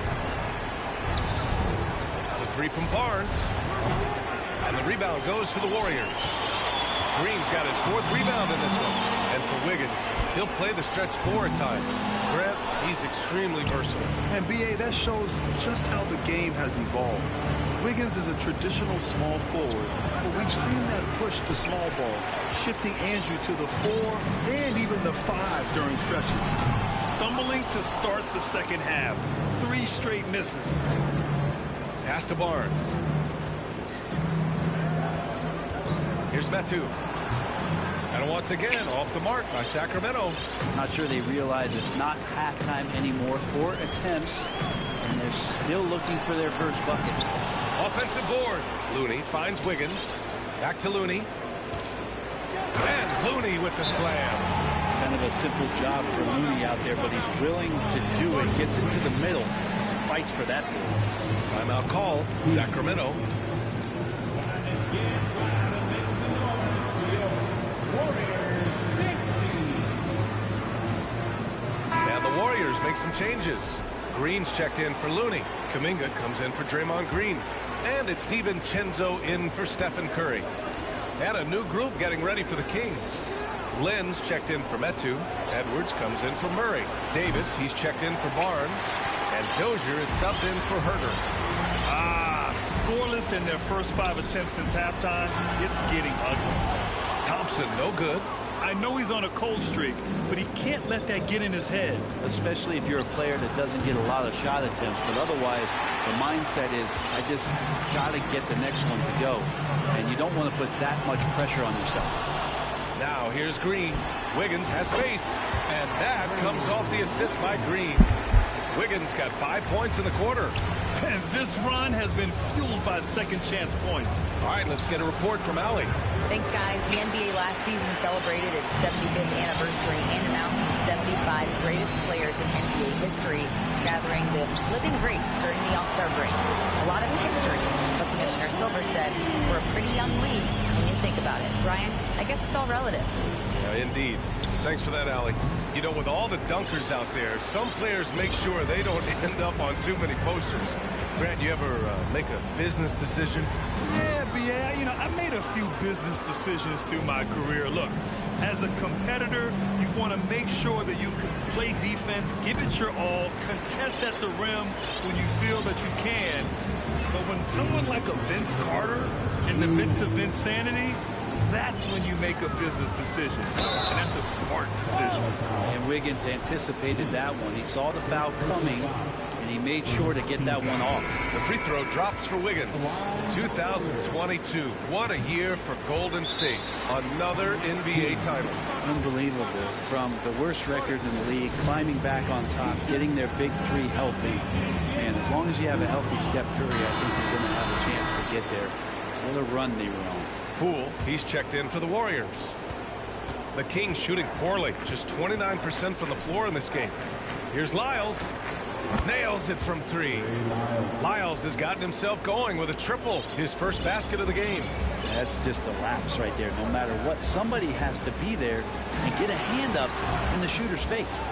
The 3 from Barnes. And the rebound goes to the Warriors. Green's got his 4th rebound in this one. And for Wiggins, he'll play the stretch 4 at times. Grant, he's extremely versatile. And B.A., that shows just how the game has evolved. Wiggins is a traditional small forward, but we've seen that push to small ball, shifting Andrew to the 4 and even the 5 during stretches. Stumbling to start the second half. 3 straight misses. Pass to Barnes. Here's Metu. And once again, off the mark by Sacramento. Not sure they realize it's not halftime anymore. 4 attempts, and they're still looking for their first bucket. Offensive board. Looney finds Wiggins. Back to Looney. And Looney with the slam. Kind of a simple job for Looney out there, but he's willing to do it. Gets into the middle and fights for that ball. Timeout call. Sacramento. And the Warriors make some changes. Green's checked in for Looney. Kuminga comes in for Draymond Green. And it's DiVincenzo in for Stephen Curry. And a new group getting ready for the Kings. Lynn's checked in for Metu. Edwards comes in for Murray. Davis, he's checked in for Barnes. And Dozier is subbed in for Herter. Scoreless in their first 5 attempts since halftime. It's getting ugly. Thompson, no good. I know he's on a cold streak, but he can't let that get in his head. Especially if you're a player that doesn't get a lot of shot attempts, but otherwise the mindset is, I just got to get the next one to go. And you don't want to put that much pressure on yourself. Now here's Green. Wiggins has space, and that comes off the assist by Green. Wiggins got 5 points in the quarter. And this run has been fueled by second chance points. All right, let's get a report from Allie. Thanks, guys. The NBA last season celebrated its 75th anniversary and announced the 75 greatest players in NBA history, gathering the living greats during the All-Star break. A lot of history, but Commissioner Silver said we're a pretty young league when you think about it. Brian, I guess it's all relative. Yeah, indeed. Thanks for that, Allie. You know, with all the dunkers out there, some players make sure they don't end up on too many posters. Grant, you ever make a business decision? Yeah, B.A., I made a few business decisions through my career. Look, as a competitor, you want to make sure that you can play defense, give it your all, contest at the rim when you feel that you can. But when someone like a Vince Carter, in the midst of insanity, that's when you make a business decision. And that's a smart decision. And Wiggins anticipated that one. He saw the foul coming, and he made sure to get that one off. The free throw drops for Wiggins. 2022. What a year for Golden State. Another NBA title. Unbelievable. From the worst record in the league, climbing back on top, getting their big 3 healthy. And as long as you have a healthy Steph Curry, I think you're going to have a chance to get there. What a run they were on. Poole, he's checked in for the Warriors. The Kings shooting poorly, just 29% from the floor in this game. Here's Lyles. Nails it from 3. Lyles has gotten himself going with a triple, his first basket of the game. That's just a lapse right there. No matter what, somebody has to be there and get a hand up in the shooter's face.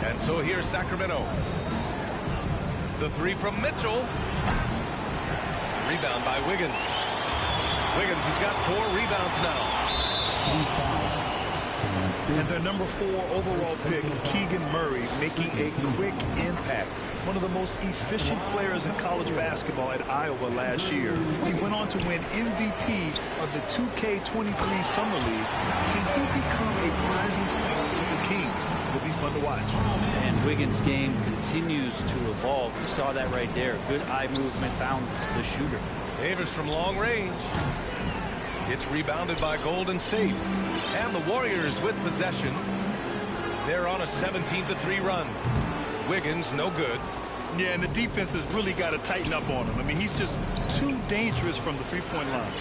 And so here's Sacramento. The 3 from Mitchell. Rebound by Wiggins. Wiggins has got 4 rebounds now. And their number 4 overall pick, Keegan Murray, making a quick impact. One of the most efficient players in college basketball at Iowa last year. He went on to win MVP of the 2K23 Summer League. Can he become a rising star for the Kings? It'll be fun to watch. And Wiggins' game continues to evolve. You saw that right there. Good eye movement, found the shooter. Davis from long range. It's rebounded by Golden State. And the Warriors with possession. They're on a 17-3 run. Wiggins, no good. Yeah, and the defense has really got to tighten up on him. I mean, he's just too dangerous from the 3-point line.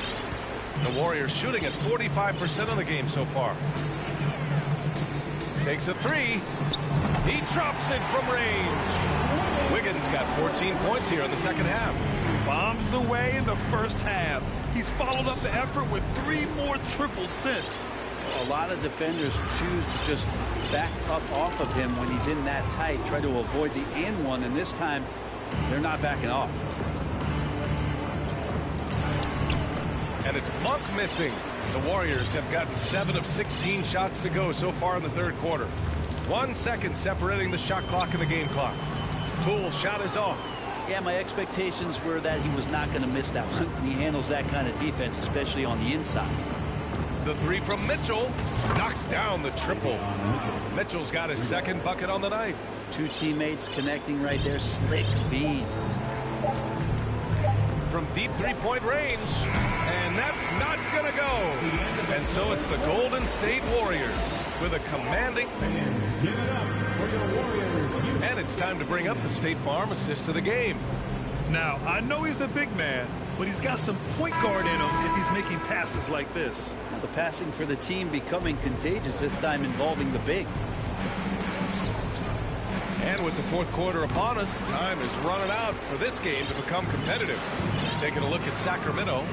The Warriors shooting at 45% of the game so far. Takes a three. He drops it from range. Wiggins got 14 points here in the second half. Bombs away in the first half. He's followed up the effort with 3 more triples since. A lot of defenders choose to just back up off of him when he's in that tight, try to avoid the and one, and this time they're not backing off. And it's Monk missing. The Warriors have gotten 7 of 16 shots to go so far in the third quarter. 1 second separating the shot clock and the game clock. Poole shot is off. Yeah, my expectations were that he was not going to miss that one. He handles that kind of defense, especially on the inside. The three from Mitchell knocks down the triple. Mitchell's got his second bucket on the night. 2 teammates connecting right there. Slick feed. From deep three-point range. And that's not going to go. And so it's the Golden State Warriors with a commanding. And it's time to bring up the State Farm assist of the game. Now, I know he's a big man, but he's got some point guard in him if he's making passes like this. Now the passing for the team becoming contagious, this time involving the big. And with the fourth quarter upon us, time is running out for this game to become competitive. Taking a look at Sacramento.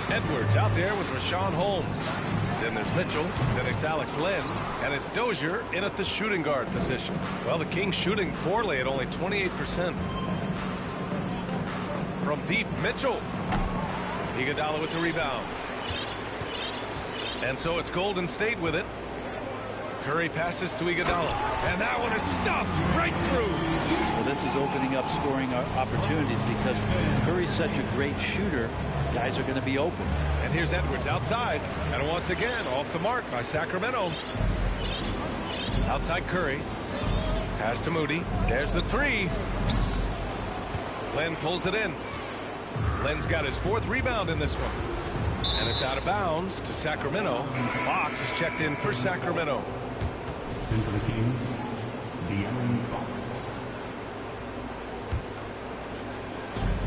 Edwards out there with Rashawn Holmes. Then there's Mitchell. Then it's Alex Len. And it's Dozier in at the shooting guard position. Well, the Kings shooting poorly at only 28%. From deep, Mitchell. Iguodala with the rebound. And so it's Golden State with it. Curry passes to Iguodala. And that one is stuffed right through. Well, this is opening up scoring opportunities because Curry's such a great shooter. Guys are going to be open. And here's Edwards outside. And once again, off the mark by Sacramento. Outside Curry. Pass to Moody. There's the three. Len pulls it in. Len's got his 4th rebound in this one. And it's out of bounds to Sacramento. Fox is checked in for Sacramento. Into the Kings, De'Aaron Fox.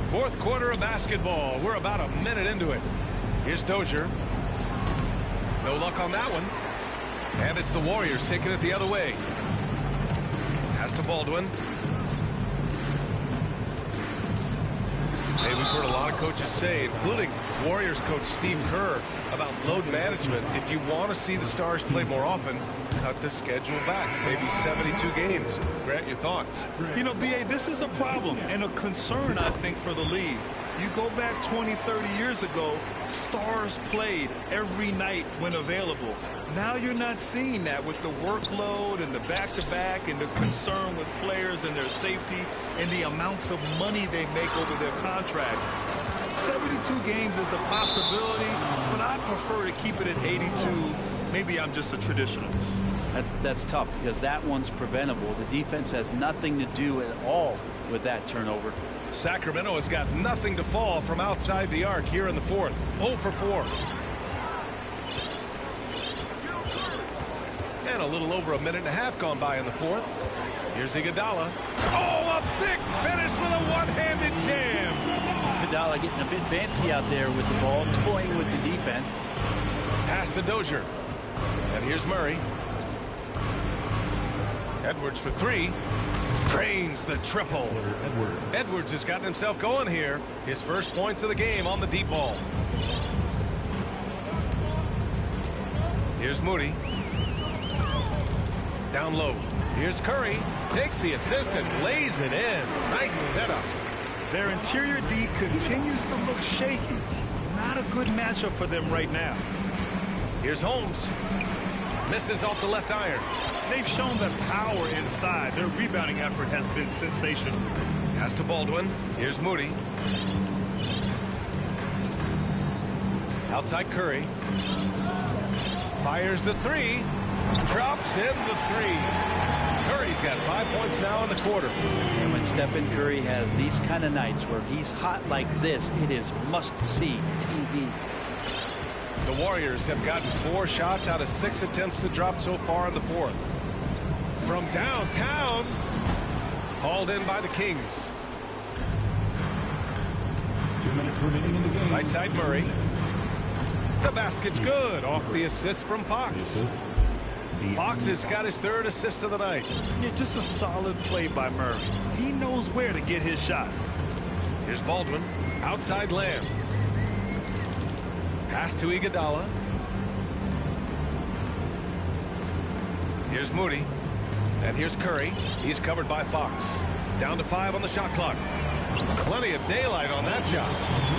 Fourth quarter of basketball. We're about a minute into it. Here's Dozier. No luck on that one. And it's the Warriors taking it the other way. Pass to Baldwin. Hey, we've heard a lot of coaches say, including Warriors coach Steve Kerr, about load management. If you want to see the Stars play more often, cut the schedule back. Maybe 72 games. Grant, your thoughts? You know, B.A., this is a problem and a concern, I think, for the league. You go back 20, 30 years ago, Stars played every night when available. Now you're not seeing that with the workload and the back-to-back and the concern with players and their safety and the amounts of money they make over their contracts. 72 games is a possibility, but I prefer to keep it at 82. Maybe I'm just a traditionalist. That's tough because that one's preventable. The defense has nothing to do at all with that turnover. Sacramento has got nothing to fall from outside the arc here in the fourth. 0 for 4. And a little over a minute and a half gone by in the fourth. Here's Iguodala. Oh, a big finish with a one-handed jam. Iguodala getting a bit fancy out there with the ball, toying with the defense. Pass to Dozier. And here's Murray. Edwards for 3. Drains the triple. Edwards has gotten himself going here. His first points of the game on the deep ball. Here's Moody. Down low. Here's Curry. Takes the assist and lays it in. Nice setup. Their interior D continues to look shaky. Not a good matchup for them right now. Here's Holmes. Misses off the left iron. They've shown that power inside. Their rebounding effort has been sensational. Pass to Baldwin. Here's Moody. Outside Curry. Fires the 3. Drops in the 3. Curry's got 5 points now in the quarter. And when Stephen Curry has these kind of nights where he's hot like this, it is must-see TV. The Warriors have gotten 4 shots out of 6 attempts to drop so far in the fourth. From downtown, hauled in by the Kings. 2 minutes remaining in the game. Right side Murray. The basket's good off the assist from Fox. Fox has got his third assist of the night. Yeah, just a solid play by Murray. He knows where to get his shots. Here's Baldwin. Outside Lamb. Pass to Iguodala. Here's Moody. And here's Curry. He's covered by Fox. Down to 5 on the shot clock. Plenty of daylight on that shot.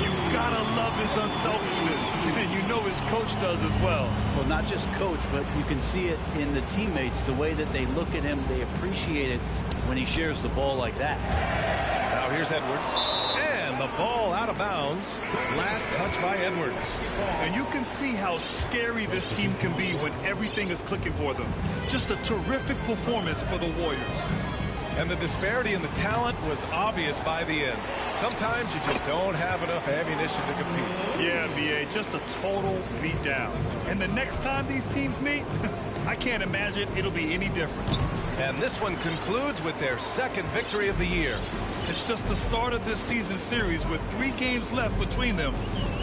You gotta love his unselfishness, and you know his coach does as well. Well, not just coach, but you can see it in the teammates, the way that they look at him. They appreciate it when he shares the ball like that. Now here's Edwards. And the ball out of bounds. Last touch by Edwards. And you can see how scary this team can be when everything is clicking for them. Just a terrific performance for the Warriors. And the disparity in the talent was obvious by the end. Sometimes you just don't have enough ammunition to compete. Yeah, B.A., just a total beatdown. And the next time these teams meet, I can't imagine it'll be any different. And this one concludes with their second victory of the year. It's just the start of this season series with 3 games left between them,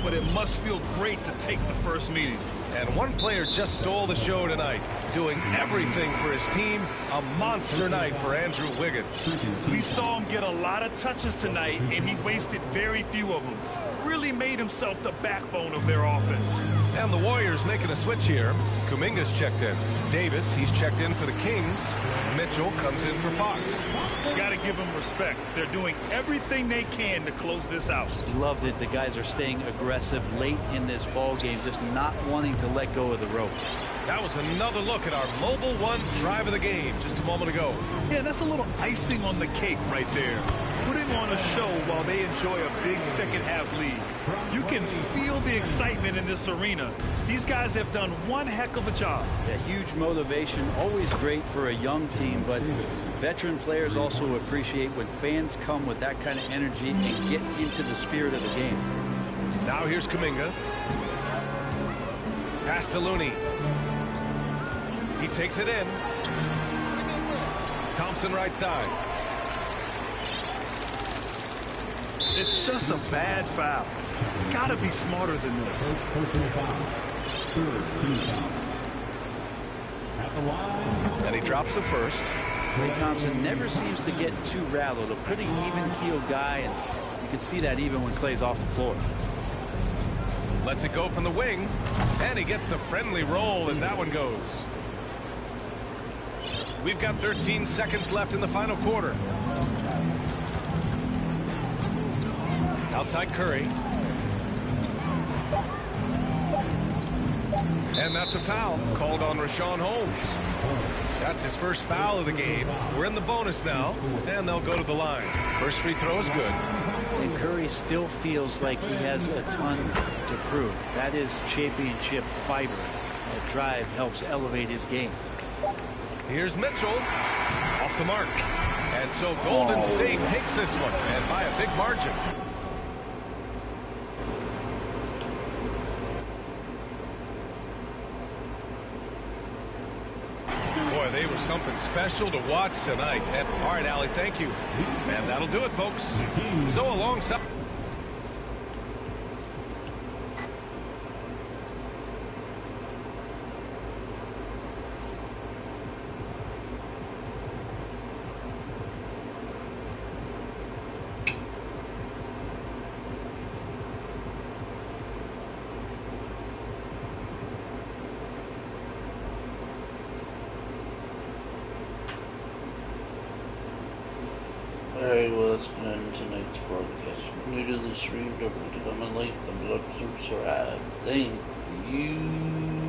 but it must feel great to take the first meeting. And one player just stole the show tonight, doing everything for his team. A monster night for Andrew Wiggins. We saw him get a lot of touches tonight, and he wasted very few of them. Really made himself the backbone of their offense. And the Warriors making a switch here. Kuminga's checked in. Davis, he's checked in for the Kings. Mitchell comes in for Fox. Got to give them respect. They're doing everything they can to close this out. Loved it. The guys are staying aggressive late in this ball game, just not wanting to let go of the rope. That was another look at our Mobile One drive of the game just a moment ago. Yeah, that's a little icing on the cake right there. Putting on a show while they enjoy a big second-half lead. You can feel the excitement in this arena. These guys have done one heck of a job. A huge motivation, always great for a young team, but veteran players also appreciate when fans come with that kind of energy and get into the spirit of the game. Now here's Kuminga. Pass to Looney. He takes it in. Thompson right side. It's just a bad foul. Gotta be smarter than this. And he drops the first. Klay Thompson never seems to get too rattled. A pretty even-keeled guy, and you can see that even when Klay's off the floor. Lets it go from the wing, and he gets the friendly roll as that one goes. We've got 13 seconds left in the final quarter. Outside Curry. And that's a foul called on Rashawn Holmes. That's his first foul of the game. We're in the bonus now, and they'll go to the line. First free throw is good. And Curry still feels like he has a ton to prove. That is championship fiber. That drive helps elevate his game. Here's Mitchell. Off the mark. And so Golden State takes this one, and by a big margin. Boy, they were something special to watch tonight. And all right, Allie, thank you. And that'll do it, folks. So alongside. Alright, well, let's get into tonight's broadcast. If you're new to the stream, don't forget to comment, like, thumbs up, subscribe. Thank you.